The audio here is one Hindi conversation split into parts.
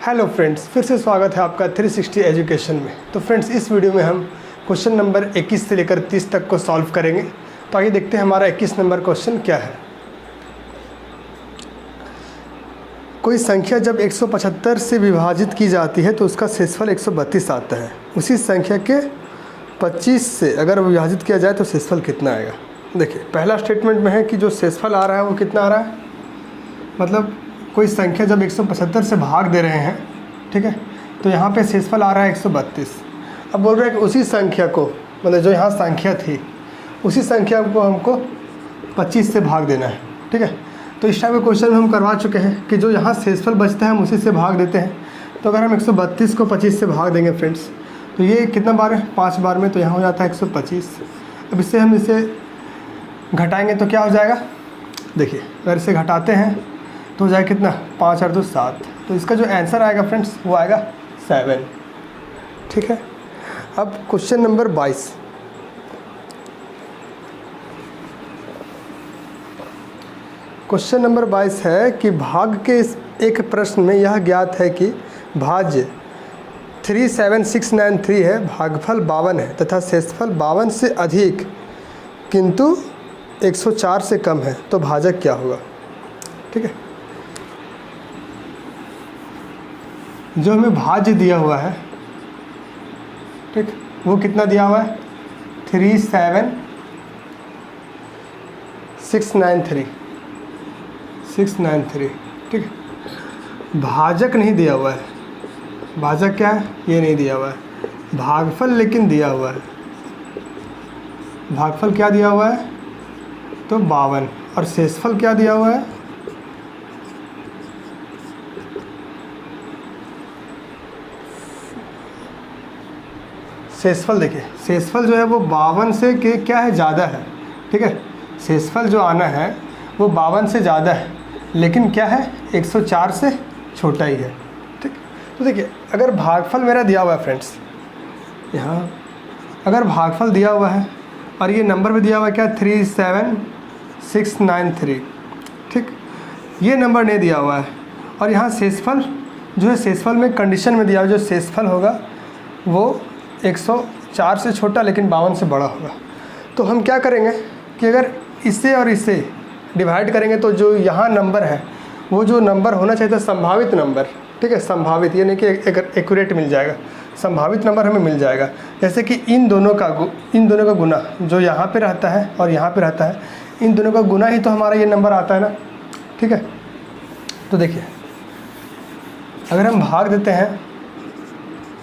हेलो फ्रेंड्स, फिर से स्वागत है आपका 360 एजुकेशन में। तो फ्रेंड्स, इस वीडियो में हम क्वेश्चन नंबर 21 से लेकर 30 तक को सॉल्व करेंगे। तो आइए देखते हैं हमारा 21 नंबर क्वेश्चन क्या है। कोई संख्या जब 175 से विभाजित की जाती है तो उसका शेषफल 132 आता है। उसी संख्या के 25 से अगर विभाजित किया जाए तो शेषफल कितना आएगा। देखिए, पहला स्टेटमेंट में है कि जो शेषफल आ रहा है वो कितना आ रहा है, मतलब कोई संख्या जब 175 से भाग दे रहे हैं, ठीक है, तो यहाँ पे शेषफल आ रहा है 132। अब बोल रहे हैं कि उसी संख्या को, मतलब जो यहाँ संख्या थी उसी संख्या को हमको 25 से भाग देना है, ठीक है। तो इस टाइप के क्वेश्चन में हम करवा चुके हैं कि जो यहाँ शेषफल बचता है हम उसी से भाग देते हैं। तो अगर हम 132 को 25 से भाग देंगे फ्रेंड्स, तो ये कितना बार है, 5 बार में, तो यहाँ हो जाता है 125। अब इससे हम इसे घटाएंगे तो क्या हो जाएगा, देखिए अगर इसे घटाते हैं तो हो जाएगा कितना, 5 और 2 7। तो इसका जो आंसर आएगा फ्रेंड्स वो आएगा 7, ठीक है। अब क्वेश्चन नंबर 22। क्वेश्चन नंबर 22 है कि भाग के इस एक प्रश्न में यह ज्ञात है कि भाज्य 37693 है, भागफल 52 है तथा शेषफल 52 से अधिक किंतु 104 से कम है, तो भाजक क्या होगा, ठीक है। जो हमें भाज्य दिया हुआ है, ठीक, वो कितना दिया हुआ है, 693, ठीक है। भाजक नहीं दिया हुआ है, भाजक क्या है, ये नहीं दिया हुआ है। भागफल लेकिन दिया हुआ है। भागफल क्या दिया हुआ है, तो 52, और शेषफल क्या दिया हुआ है, शेषफल। देखिए शेषफल जो है वो 52 से के क्या है, ज़्यादा है, ठीक है। शेषफल जो आना है वो 52 से ज़्यादा है, लेकिन क्या है, 104 से छोटा ही है, ठीक। तो देखिए अगर भागफल मेरा दिया हुआ है फ्रेंड्स, यहाँ अगर भागफल दिया हुआ है और ये नंबर भी दिया हुआ है क्या, 37693, ठीक, ये नंबर नहीं दिया हुआ है। और यहाँ शेषफल जो है, शेषफल में कंडीशन में दिया हुआ जो शेषफल होगा वो 104 से छोटा लेकिन 52 से बड़ा होगा। तो हम क्या करेंगे कि अगर इसे और इसे डिवाइड करेंगे तो जो यहाँ नंबर है वो जो नंबर होना चाहिए था संभावित नंबर, ठीक है, संभावित, ये नहीं कि एक्यूरेट मिल जाएगा, संभावित नंबर हमें मिल जाएगा। जैसे कि इन दोनों का गुना जो यहाँ पे रहता है और यहाँ पे रहता है, इन दोनों का गुना ही तो हमारा ये नंबर आता है ना, ठीक है। तो देखिए अगर हम भाग देते हैं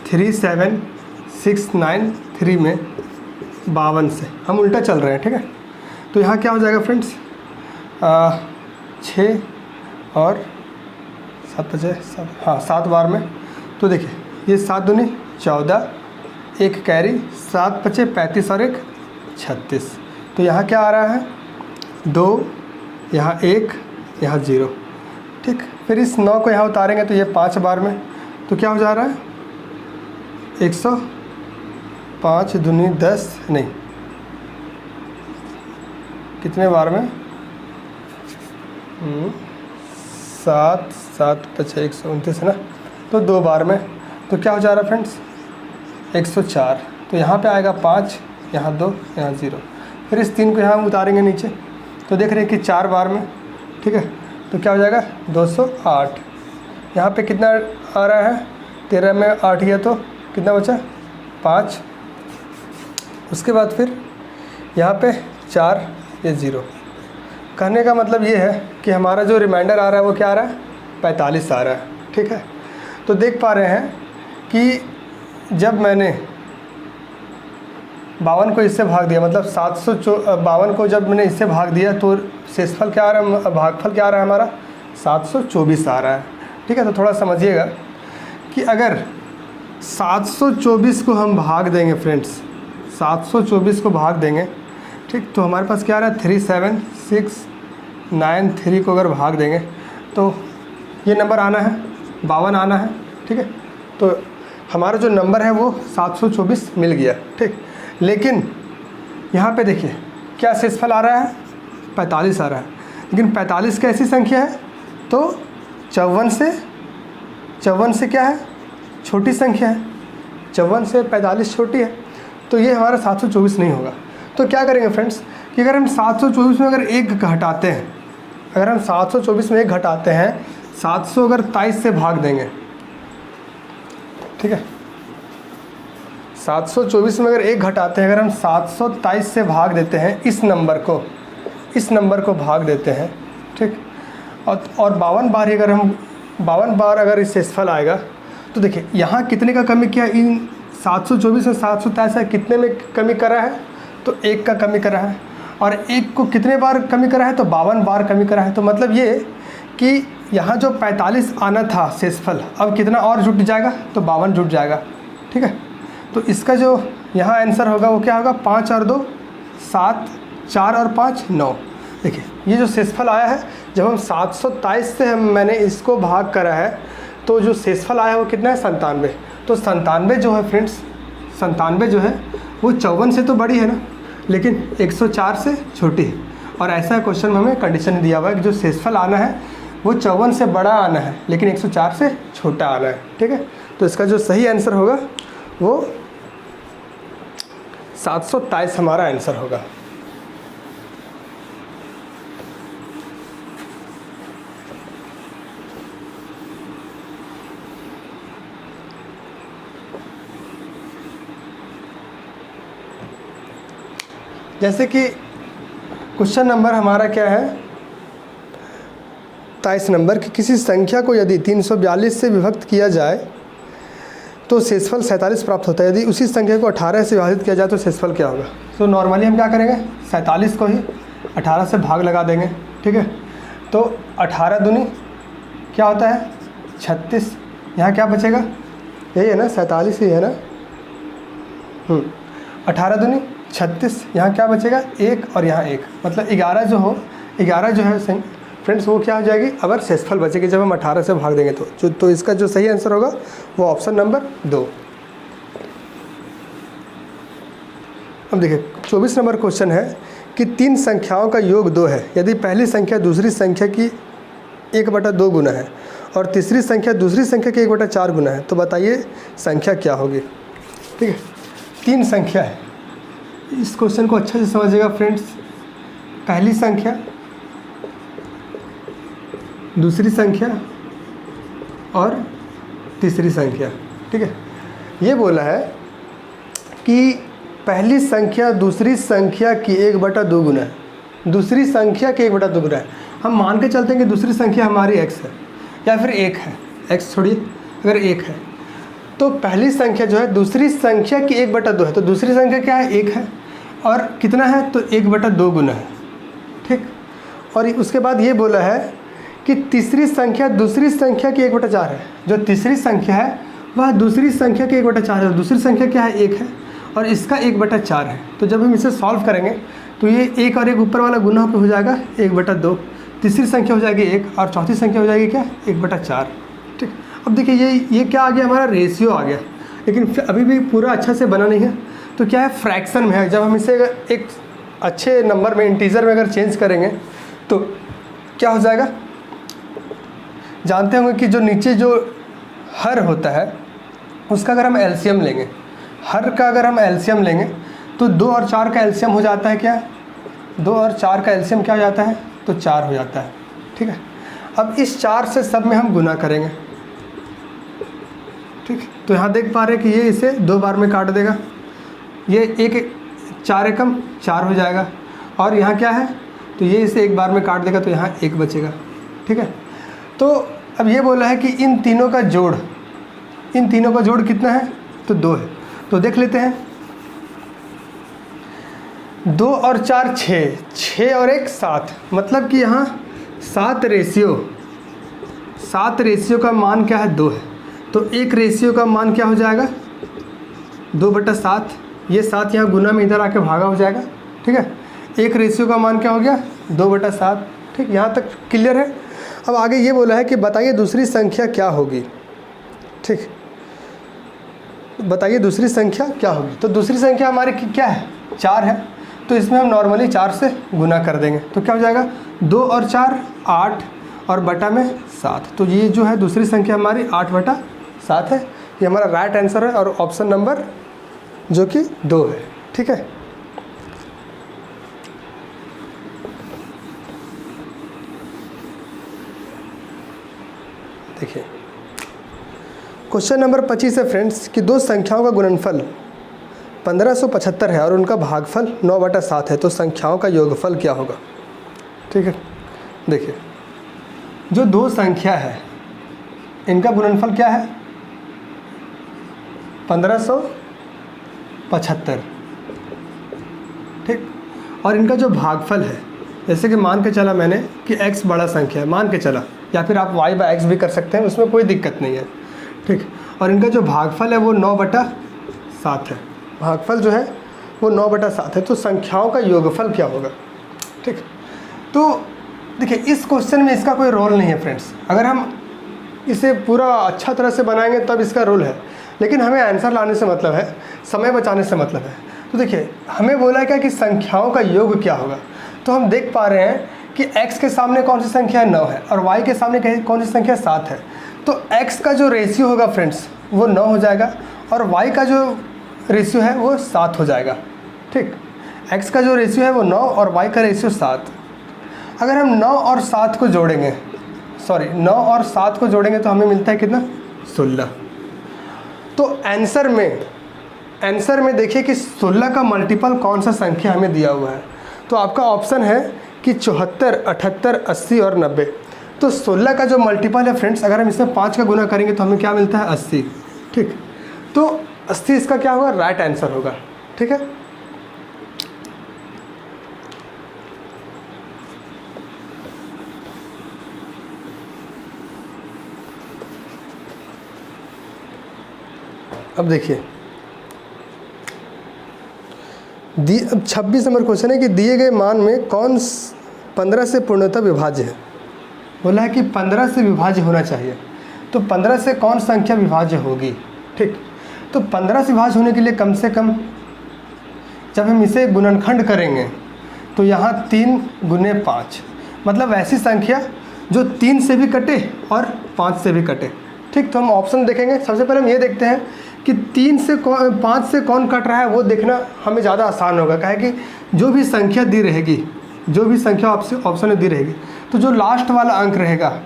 37693 में 52 से, हम उल्टा चल रहे हैं, ठीक है। तो यहाँ क्या हो जाएगा फ्रेंड्स, 6 और 7 बचे, हाँ 7 बार में। तो देखिए ये 7 दूनी 14, एक कैरी, 7 बचे 35 और एक 36। तो यहाँ क्या आ रहा है, 2, यहाँ 1, यहाँ 0, ठीक। फिर इस 9 को यहाँ उतारेंगे तो ये 5 बार में, तो क्या हो जा रहा है, 105 दूनी 10, नहीं कितने बार में, 7 7 बचे 129 है ना, तो 2 बार में। तो क्या हो जा रहा है फ्रेंड्स, 104। तो यहाँ पे आएगा 5, यहाँ 2, यहाँ 0। फिर इस 3 को यहाँ उतारेंगे नीचे, तो देख रहे हैं कि 4 बार में, ठीक है। तो क्या हो जाएगा, 208। यहाँ पे कितना आ रहा है, 13 में 8 किया तो कितना बचा, 5। उसके बाद फिर यहाँ पे 4, ये 0। कहने का मतलब ये है कि हमारा जो रिमाइंडर आ रहा है वो क्या आ रहा है, 45 आ रहा है, ठीक है। तो देख पा रहे हैं कि जब मैंने 52 को इससे भाग दिया, मतलब 752 को जब मैंने इससे भाग दिया तो शेषफल क्या आ रहा है, भागफल क्या आ रहा है हमारा, 724 आ रहा है, ठीक है। तो थोड़ा समझिएगा कि अगर 724 को हम भाग देंगे फ्रेंड्स, 724 को भाग देंगे, ठीक, तो हमारे पास क्या आ रहा है, 37693 को अगर भाग देंगे तो ये नंबर आना है, 52 आना है, ठीक है। तो हमारा जो नंबर है वो 724 मिल गया, ठीक। लेकिन यहाँ पे देखिए क्या शेषफल आ रहा है, 45 आ रहा है, लेकिन 45 कैसी संख्या है, तो 54 से 54 से क्या है, छोटी संख्या है, 54 से 45 छोटी है, तो ये हमारा 724 नहीं होगा। तो क्या करेंगे फ्रेंड्स कि अगर हम 724 में अगर एक घटाते हैं, अगर हम 724 में एक घटाते हैं, 700 अगर 23 से भाग देंगे, ठीक है, 724 में अगर एक घटाते हैं, अगर हम 723 से भाग देते हैं, इस नंबर को भाग देते हैं, ठीक, और 52 बार ही अगर हम 52 बार अगर इस शेषफल आएगा, तो देखिए यहाँ कितने का कमी किया, इन 724 में 723 कितने में कमी करा है, तो 1 का कमी करा है, और 1 को कितने बार कमी करा है, तो 52 बार कमी करा है। तो मतलब ये कि यहाँ जो 45 आना था शेषफल, अब कितना और जुट जाएगा, तो 52 जुट जाएगा, ठीक है। तो इसका जो यहाँ आंसर होगा वो क्या होगा, 5 और 2 7, 4 और 5 9। देखिए ये जो शेषफल आया है, जब हम 723 से मैंने इसको भाग करा है, तो जो शेषफल आया है वो कितना है, 97। तो 97 जो है फ्रेंड्स, 97 जो है वो 54 से तो बड़ी है ना, लेकिन 104 से छोटी है। और ऐसा क्वेश्चन में हमें कंडीशन दिया हुआ है कि जो शेषफल आना है वो 54 से बड़ा आना है, लेकिन 104 से छोटा आना है, ठीक है। तो इसका जो सही आंसर होगा वो 723 हमारा आंसर होगा। जैसे कि क्वेश्चन नंबर हमारा क्या है, 23 नंबर कि किसी संख्या को यदि 342 से विभक्त किया जाए तो शेषफल 47 प्राप्त होता है। यदि उसी संख्या को 18 से विभाजित किया जाए तो शेषफल क्या होगा। तो नॉर्मली हम क्या करेंगे, 47 को ही 18 से भाग लगा देंगे, ठीक है। तो 18 दूनी क्या होता है, 36। यहाँ क्या बचेगा, यही है ना, 47 ही है ना। 18 दूनी 36, यहाँ क्या बचेगा, 1 और यहाँ 1, मतलब 11 जो हो, 11 जो है फ्रेंड्स वो क्या हो जाएगी, अगर शेषफल बचेगी जब हम 18 से भाग देंगे तो इसका जो सही आंसर होगा वो ऑप्शन नंबर 2। अब देखिए 24 नंबर क्वेश्चन है कि 3 संख्याओं का योग 2 है। यदि पहली संख्या दूसरी संख्या की 1/2 गुना है और तीसरी संख्या दूसरी संख्या की 1/4 गुना है, तो बताइए संख्या क्या होगी। ठीक है, 3 संख्या है। इस क्वेश्चन को अच्छे से समझिएगा फ्रेंड्स। पहली संख्या, दूसरी संख्या और तीसरी संख्या। ठीक है, ये बोला है कि पहली संख्या दूसरी संख्या की 1/2 गुना है। दूसरी संख्या के 1/2 गुना है। हम मान के चलते हैं कि दूसरी संख्या हमारी x है या फिर 1 है। x छोड़िए, अगर 1 है तो पहली संख्या जो है दूसरी संख्या की 1/2 है। तो दूसरी संख्या क्या है, 1 है, और कितना है तो 1/2 गुना है। ठीक, और उसके बाद ये बोला है कि तीसरी संख्या दूसरी संख्या की 1/4 है। जो तीसरी संख्या है वह दूसरी संख्या की 1/4 है। दूसरी संख्या क्या है, 1 है, और इसका 1/4 है। तो जब हम इसे सॉल्व करेंगे तो ये 1 और 1 ऊपर वाला गुना पे हो जाएगा 1/2। तीसरी संख्या हो जाएगी 1 और चौथी संख्या हो जाएगी क्या, 1/4। ठीक, अब देखिए ये क्या आ गया, हमारा रेशियो आ गया, लेकिन अभी भी पूरा अच्छा से बना नहीं है। तो क्या है, फ्रैक्शन में है। जब हम इसे एक अच्छे नंबर में, इंटीजर में अगर चेंज करेंगे तो क्या हो जाएगा, जानते होंगे कि जो नीचे जो हर होता है उसका अगर हम एलसीएम लेंगे, हर का अगर हम एलसीएम लेंगे तो 2 और 4 का एलसीएम हो जाता है क्या, 2 और 4 का एलसीएम क्या हो जाता है, तो 4 हो जाता है। ठीक है, अब इस 4 से सब में हम गुना करेंगे। ठीक, तो यहाँ देख पा रहे हैं कि ये इसे 2 बार में काट देगा। ये 4 एकम 4 हो जाएगा, और यहाँ क्या है, तो ये इसे 1 बार में काट देगा, तो यहाँ 1 बचेगा। ठीक है, तो अब ये बोला है कि इन तीनों का जोड़, इन तीनों का जोड़ कितना है, तो 2 है। तो देख लेते हैं, 2 और 4 6, 6 और 1 7, मतलब कि यहाँ 7 रेशियो का मान क्या है, 2 है। तो 1 रेशियो का मान क्या हो जाएगा, 2/7। ये 7 यहाँ गुना में इधर आके भागा हो जाएगा। ठीक है, 1 रेशियो का मान क्या हो गया, 2/7। ठीक, यहाँ तक क्लियर है। अब आगे ये बोला है कि बताइए दूसरी संख्या क्या होगी। ठीक, बताइए दूसरी संख्या क्या होगी। तो दूसरी संख्या हमारी क्या है, 4 है। तो इसमें हम नॉर्मली 4 से गुना कर देंगे, तो क्या हो जाएगा, 2 और 4 8, और बटा में 7, तो ये जो है दूसरी संख्या हमारी 8/7 है। ये हमारा राइट आंसर है और ऑप्शन नंबर जो कि 2 है। ठीक है, देखिए क्वेश्चन नंबर 25 है फ्रेंड्स कि दो संख्याओं का गुणनफल 1575 है और उनका भागफल 9/7 है, तो संख्याओं का योगफल क्या होगा। ठीक है, देखिए जो दो संख्या है इनका गुणनफल क्या है 1575, ठीक, और इनका जो भागफल है, जैसे कि मान के चला मैंने कि x बड़ा संख्या है, मान के चला, या फिर आप y/x भी कर सकते हैं, उसमें कोई दिक्कत नहीं है। ठीक, और इनका जो भागफल है वो 9/7 है, भागफल जो है वो 9/7 है, तो संख्याओं का योगफल क्या होगा। ठीक, तो देखिए इस क्वेश्चन में इसका कोई रोल नहीं है फ्रेंड्स, अगर हम इसे पूरा अच्छा तरह से बनाएंगे तब इसका रोल है, लेकिन हमें आंसर लाने से मतलब है, समय बचाने से मतलब है। तो देखिए हमें बोला है क्या कि संख्याओं का योग क्या होगा, तो हम देख पा रहे हैं कि x के सामने कौन सी संख्या है 9 है और y के सामने कौन सी संख्या 7 है, तो x का जो रेशियो होगा फ्रेंड्स वो 9 हो जाएगा और y का जो रेशियो है वो 7 हो जाएगा। ठीक, x का जो रेशियो है वो 9 और y का रेशियो 7। अगर हम 9 और 7 को जोड़ेंगे, 9 और 7 को जोड़ेंगे तो हमें मिलता है कितना 16। तो आंसर में देखिए कि 16 का मल्टीपल कौन सा संख्या हमें दिया हुआ है, तो आपका ऑप्शन है कि 74, 78, 80 और 90। तो 16 का जो मल्टीपल है फ्रेंड्स, अगर हम इसमें 5 का गुना करेंगे तो हमें क्या मिलता है 80। ठीक, तो 80 इसका क्या होगा, राइट आंसर होगा। ठीक है, अब देखिए अब 26 नंबर क्वेश्चन है कि दिए गए मान में कौन 15 से पूर्णतः विभाज्य है। बोला है कि 15 से विभाज्य होना चाहिए, तो 15 से कौन संख्या विभाज्य होगी। ठीक, तो 15 से विभाज्य होने के लिए कम से कम जब हम इसे गुणनखंड करेंगे तो यहाँ 3 गुने 5, मतलब ऐसी संख्या जो 3 से भी कटे और 5 से भी कटे। ठीक, तो हम ऑप्शन देखेंगे। सबसे पहले हम ये देखते हैं कि 3 से 5 से कौन कट रहा है, वो देखना हमें ज़्यादा आसान होगा। क्या है कि जो भी संख्या दी रहेगी, जो भी संख्या ऑप्शन में दी रहेगी, तो जो लास्ट वाला अंक रहेगा,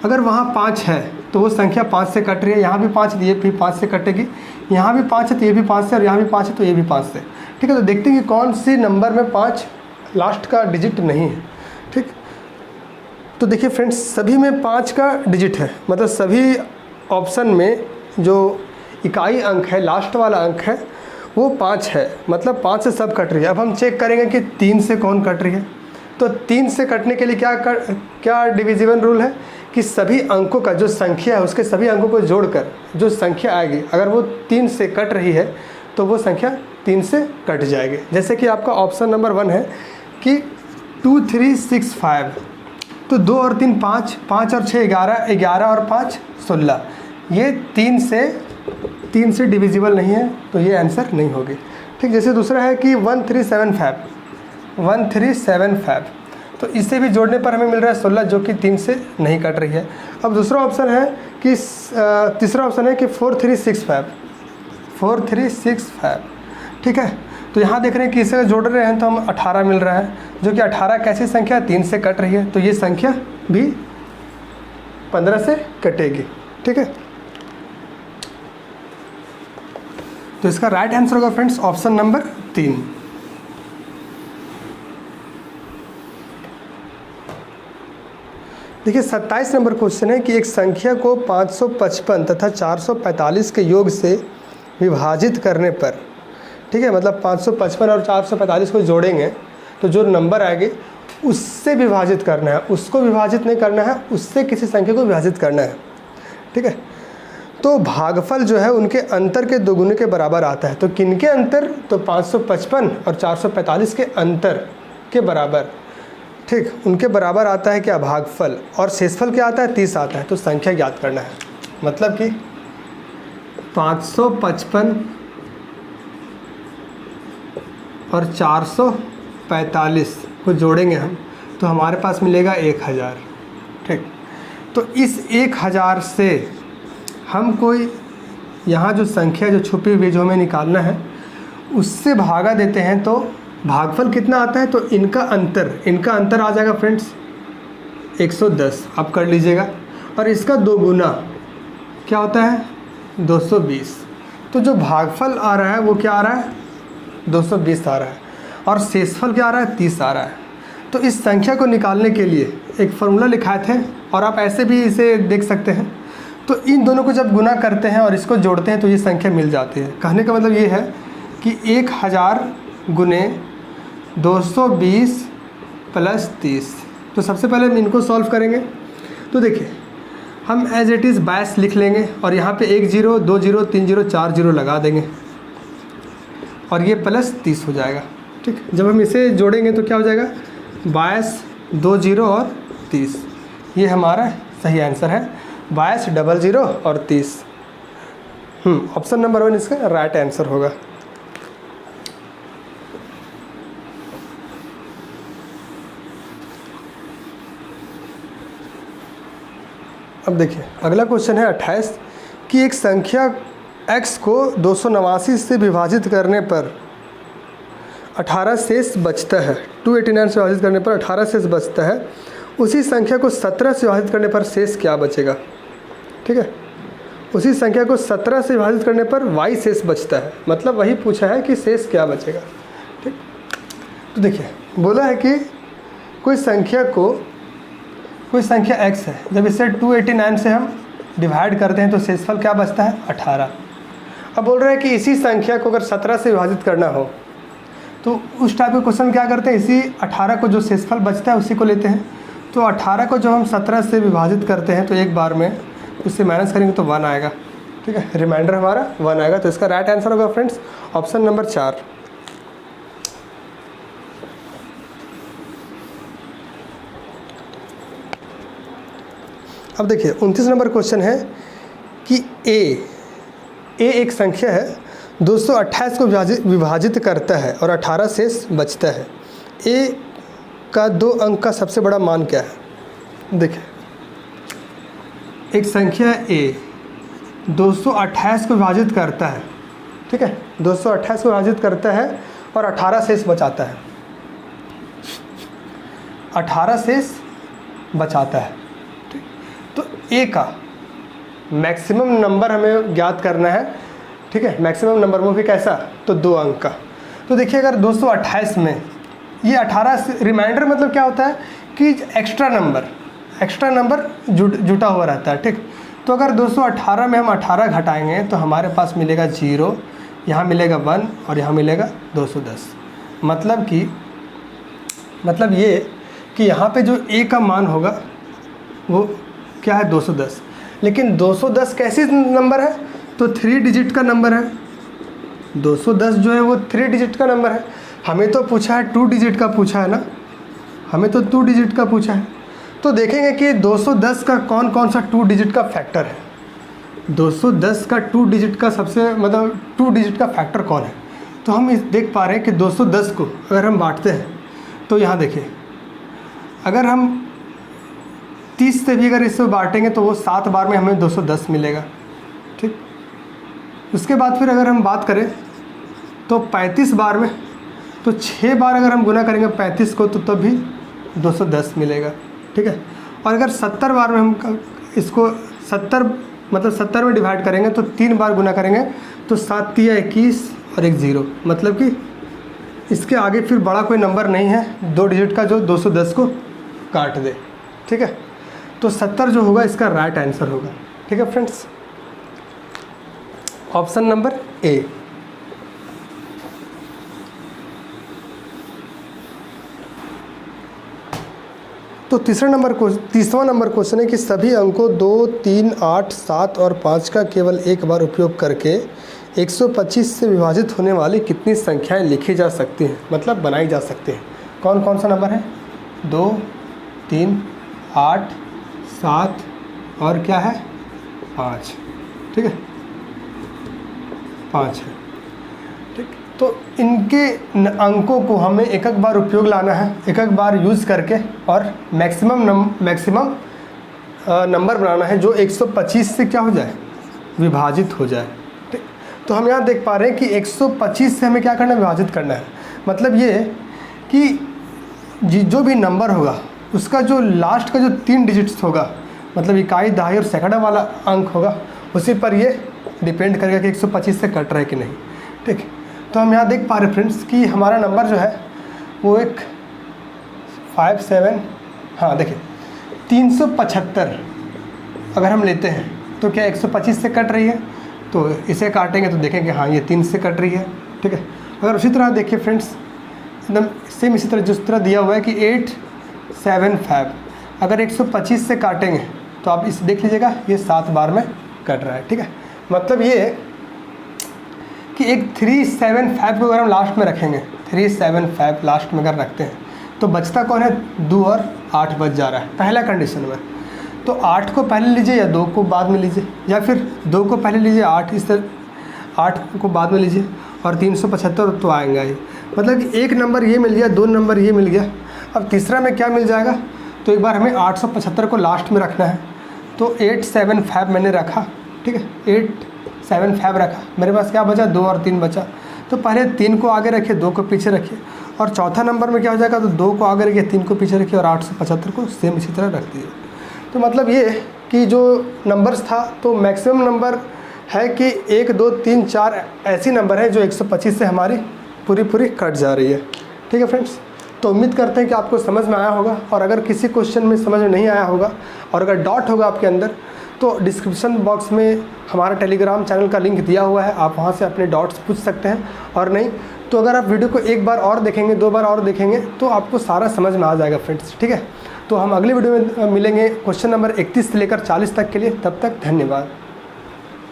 अगर वहाँ 5 है तो वो संख्या 5 से कट रही है, यहाँ भी 5 है, ये भी 5 से कटेगी, यहाँ भी 5 है तो ये भी 5 से, और यहाँ भी 5 है तो ये भी 5 से। ठीक है, तो देखते हैं कि कौन सी नंबर में 5 लास्ट का डिजिट नहीं है। ठीक, तो देखिए फ्रेंड्स सभी में 5 का डिजिट है, मतलब सभी ऑप्शन में जो इकाई अंक है, लास्ट वाला अंक है वो 5 है, मतलब 5 से सब कट रही है। अब हम चेक करेंगे कि 3 से कौन कट रही है, तो 3 से कटने के लिए क्या डिविजिबल रूल है कि सभी अंकों का जो संख्या है उसके सभी अंकों को जोड़कर जो संख्या आएगी, अगर वो 3 से कट रही है तो वो संख्या 3 से कट जाएगी। जैसे कि आपका ऑप्शन नंबर 1 है कि 2, 3, 6, 5, तो 2 और 3 5, 5 और 6 11, 11 और 5 16, ये 3 से डिविजिबल नहीं है, तो ये आंसर नहीं होगी। ठीक, जैसे दूसरा है कि 1375, तो इसे भी जोड़ने पर हमें मिल रहा है 16, जो कि 3 से नहीं कट रही है। अब दूसरा ऑप्शन है कि तीसरा ऑप्शन है कि 4365। ठीक है, तो यहाँ देख रहे हैं कि इसे जोड़ रहे हैं तो हम 18 मिल रहा है, जो कि 18 कैसी संख्या 3 से कट रही है, तो ये संख्या भी 15 से कटेगी। ठीक है, तो इसका राइट आंसर होगा फ्रेंड्स ऑप्शन नंबर 3। देखिए 27 नंबर क्वेश्चन है कि एक संख्या को 555 तथा 445 के योग से विभाजित करने पर, ठीक है, मतलब 555 और 445 को जोड़ेंगे तो जो नंबर आएगी उससे विभाजित करना है, उसको विभाजित नहीं करना है, उससे किसी संख्या को विभाजित करना है। ठीक है, तो भागफल जो है उनके अंतर के दोगुने के बराबर आता है। तो किनके अंतर, तो 555 और 445 के अंतर के बराबर, ठीक, उनके बराबर आता है क्या भागफल, और शेषफल क्या आता है 30 आता है। तो संख्या ज्ञात करना है, मतलब कि 555 और 445 को जोड़ेंगे हम तो हमारे पास मिलेगा 1000। ठीक, तो इस 1000 से हम कोई यहाँ जो संख्या जो छुपी हुई जो हमें निकालना है उससे भागा देते हैं तो भागफल कितना आता है, तो इनका अंतर आ जाएगा फ्रेंड्स 110, आप कर लीजिएगा। और इसका 2 गुना क्या होता है 220, तो जो भागफल आ रहा है वो क्या आ रहा है 220 आ रहा है, और शेषफल क्या आ रहा है 30 आ रहा है। तो इस संख्या को निकालने के लिए एक फार्मूला लिखाए थे, और आप ऐसे भी इसे देख सकते हैं। तो इन दोनों को जब गुना करते हैं और इसको जोड़ते हैं तो ये संख्या मिल जाती है। कहने का मतलब ये है कि 1000 गुने 220 प्लस 30। तो सबसे पहले हम इनको सॉल्व करेंगे। तो देखिए हम एज इट इज़ 22 लिख लेंगे, और यहाँ पे 1 0 2 0 3 0 4 0 लगा देंगे, और ये प्लस 30 हो जाएगा। ठीक, जब हम इसे जोड़ेंगे तो क्या हो जाएगा 22 2 0 और 30। ये हमारा सही आंसर है 22 00 और 30। ऑप्शन नंबर 1 इसका राइट आंसर होगा। अब देखिए अगला क्वेश्चन है 28 कि एक संख्या x को 289 से विभाजित करने पर 18 शेष बचता है। 289 से विभाजित करने पर 18 शेष बचता है। उसी संख्या को 17 से विभाजित करने पर शेष क्या बचेगा। ठीक है, उसी संख्या को 17 से विभाजित करने पर y शेष बचता है, मतलब वही पूछा है कि शेष क्या बचेगा। ठीक, तो देखिए बोला है कि कोई संख्या x है, जब इसे 289 से हम डिवाइड करते हैं तो शेषफल क्या बचता है 18। अब बोल रहे हैं कि इसी संख्या को अगर 17 से विभाजित करना हो तो उस टाइप का क्वेश्चन क्या करते हैं, इसी 18 को जो शेषफल बचता है उसी को लेते हैं। तो 18 को जब हम 17 से विभाजित करते हैं तो एक बार में उससे माइनस करेंगे तो 1 आएगा। ठीक है, रिमाइंडर हमारा 1 आएगा। तो इसका राइट आंसर होगा फ्रेंड्स ऑप्शन नंबर 4। अब देखिए 29 नंबर क्वेश्चन है कि ए एक संख्या है 228 को विभाजित करता है और 18 शेष बचता है। ए का 2 अंक का सबसे बड़ा मान क्या है। देखिए एक संख्या ए 228 को विभाजित करता है। ठीक है, 228 को विभाजित करता है और 18 शेष बचाता है। 18 शेष बचाता है। तो ए का मैक्सिमम नंबर हमें ज्ञात करना है। ठीक है, मैक्सिमम नंबर वो भी कैसा, तो 2 अंक का। तो देखिए अगर 228 में ये 18 रिमाइंडर मतलब क्या होता है कि एक्स्ट्रा नंबर जुटा हुआ रहता है। ठीक, तो अगर 218 में हम 18 घटाएंगे तो हमारे पास मिलेगा 0, यहाँ मिलेगा 1 और यहाँ मिलेगा 210। मतलब ये कि यहाँ पे जो ए का मान होगा वो क्या है 210। लेकिन 210 कैसी नंबर है, तो 3 डिजिट का नंबर है। 210 जो है वो 3 डिजिट का नंबर है। हमें तो पूछा है 2 डिजिट का पूछा है ना, हमें तो 2 डिजिट का पूछा है। तो देखेंगे कि 210 का कौन कौन सा 2 डिजिट का फैक्टर है। 210 का 2 डिजिट का सबसे मतलब 2 डिजिट का फैक्टर कौन है। तो हम इस देख पा रहे हैं कि 210 को अगर हम बांटते हैं तो यहाँ देखिए अगर हम 30 से भी अगर इससे बांटेंगे तो वो 7 बार में हमें 210 मिलेगा। ठीक, उसके बाद फिर अगर हम बात करें तो 35 बार में, तो 6 बार अगर हम गुना करेंगे 35 को तो तब भी 210 मिलेगा। ठीक है, और अगर 70 बार में हम इसको 70 में डिवाइड करेंगे तो 3 बार गुना करेंगे तो 7 तिया 21 और 1 0, मतलब कि इसके आगे फिर बड़ा कोई नंबर नहीं है 2 डिजिट का जो 210 को काट दे। ठीक है, तो 70 जो होगा इसका राइट आंसर होगा। ठीक है फ्रेंड्स, ऑप्शन नंबर ए। तो तीसरा नंबर क्वेश्चन है कि सभी अंकों 2 3 8 7 और 5 का केवल एक बार उपयोग करके 125 से विभाजित होने वाली कितनी संख्याएं लिखी जा सकती हैं, मतलब बनाई जा सकती हैं। कौन कौन सा नंबर है, 2 3 8 7 और क्या है 5। ठीक है, 5 है। ठीक, तो इनके अंकों को हमें एक बार उपयोग लाना है, एक बार यूज़ करके, और मैक्सिमम नंबर बनाना है जो 125 से क्या हो जाए, विभाजित हो जाए। ठीक, तो हम यहाँ देख पा रहे हैं कि 125 से हमें क्या करना है, विभाजित करना है। मतलब ये कि जो भी नंबर होगा उसका जो लास्ट का जो 3 डिजिट्स होगा, मतलब इकाई, दहाई और सैकड़ा वाला अंक होगा, उसी पर ये डिपेंड करेगा कि 125 से कट रहा है कि नहीं। ठीक, तो हम यहाँ देख पा रहे फ्रेंड्स कि हमारा नंबर जो है वो एक 57, हाँ देखिए 375 अगर हम लेते हैं तो क्या 125 से कट रही है, तो इसे काटेंगे तो देखेंगे हाँ ये 3 से कट रही है। ठीक है, अगर उसी तरह देखिए फ्रेंड्स, एकदम सेम इसी तरह जिस तरह दिया हुआ है कि 875 अगर 125 से काटेंगे तो आप इसे देख लीजिएगा ये 7 बार में कट रहा है। ठीक है, मतलब ये कि एक 375 को अगर हम लास्ट में रखेंगे, 375 लास्ट में अगर रखते हैं तो बचता कौन है, 2 और 8 बच जा रहा है पहला कंडीशन में। तो 8 को पहले लीजिए या 2 को बाद में लीजिए, या फिर 2 को पहले लीजिए 8 इस तरह 8 को बाद में लीजिए, और 375 तो आएगा ही। मतलब कि एक नंबर ये मिल गया, 2 नंबर ये मिल गया, अब तीसरा में क्या मिल जाएगा, तो एक बार हमें 875 को लास्ट में रखना है, तो 875 मैंने रखा। ठीक है, 875 रखा, मेरे पास क्या बचा, 2 और 3 बचा। तो पहले 3 को आगे रखिए, 2 को पीछे रखिए, और चौथा नंबर में क्या हो जाएगा, तो 2 को आगे रखिए, 3 को पीछे रखिए, और 875 को सेम इसी तरह रख दीजिए। तो मतलब ये कि जो नंबर्स था तो मैक्सिमम नंबर है कि 1 2 3 4 ऐसी नंबर है जो 125 से हमारी पूरी कट जा रही है। ठीक है फ्रेंड्स, तो उम्मीद करते हैं कि आपको समझ में आया होगा, और अगर किसी क्वेश्चन में समझ में नहीं आया होगा और अगर डाउट होगा आपके अंदर, तो डिस्क्रिप्शन बॉक्स में हमारा टेलीग्राम चैनल का लिंक दिया हुआ है, आप वहाँ से अपने डाउट्स पूछ सकते हैं। और नहीं तो अगर आप वीडियो को एक बार और देखेंगे, 2 बार और देखेंगे तो आपको सारा समझ में आ जाएगा फ्रेंड्स। ठीक है, तो हम अगले वीडियो में मिलेंगे क्वेश्चन नंबर 31 से लेकर 40 तक के लिए। तब तक धन्यवाद।